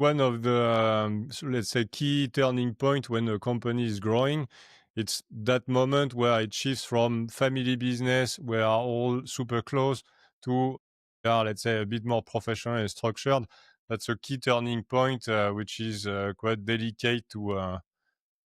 One of the, so let's say, key turning point when a company is growing, it's that moment where it shifts from family business, where are all super close, to, let's say, a bit more professional and structured. That's a key turning point, which is quite delicate to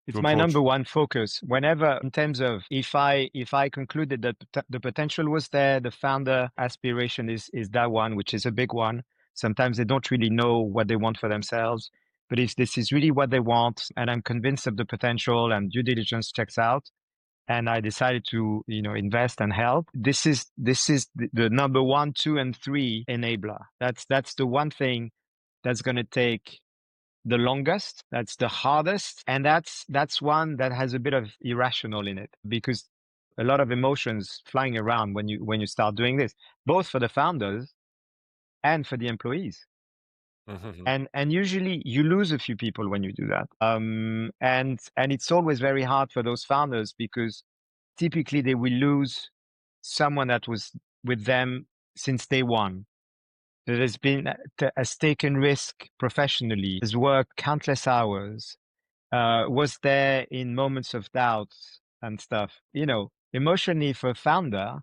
It's my approach. number one focus. Whenever, in terms of if I concluded that the potential was there, the founder aspiration is that one, which is a big one. Sometimes they don't really know what they want for themselves, but if this is really what they want, and I'm convinced of the potential, and due diligence checks out, and I decided to, invest and help. This is the number one, two, and three enabler. That's the one thing that's going to take the longest, that's the hardest, and that's one that has a bit of irrational in it, because a lot of emotions flying around when you start doing this, both for the founders and for the employees. Mhm. And usually you lose a few people when you do that. And it's always very hard for those founders, because typically they will lose someone that was with them since day one, that has taken risk professionally, has worked countless hours, was there in moments of doubt and stuff. Emotionally, for a founder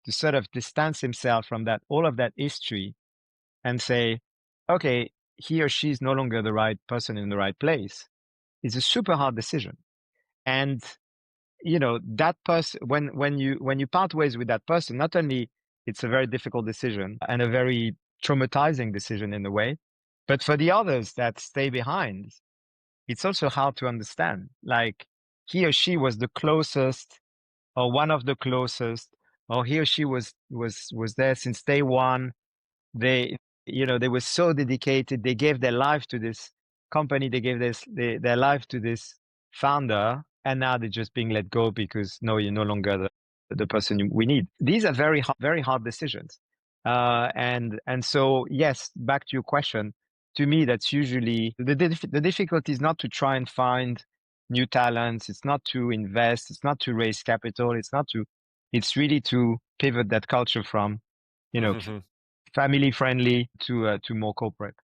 to sort of distance himself from all of that history, and say, okay, he or she is no longer the right person in the right place, is a super hard decision. And that person, when you part ways with that person, not only it's a very difficult decision and a very traumatizing decision in a way, but for the others that stay behind, it's also hard to understand. Like, he or she was the closest, or one of the closest, or he or she was there since day one. They were so dedicated. They gave their life to this company. They gave their life to this founder, and now they're just being let go because, no, you're no longer the person we need. These are very hard decisions. And so, yes, back to your question. To me, that's usually the difficulty is not to try and find new talents. It's not to invest. It's not to raise capital. It's really to pivot that culture from, you know, Mhm. family friendly to more corporate.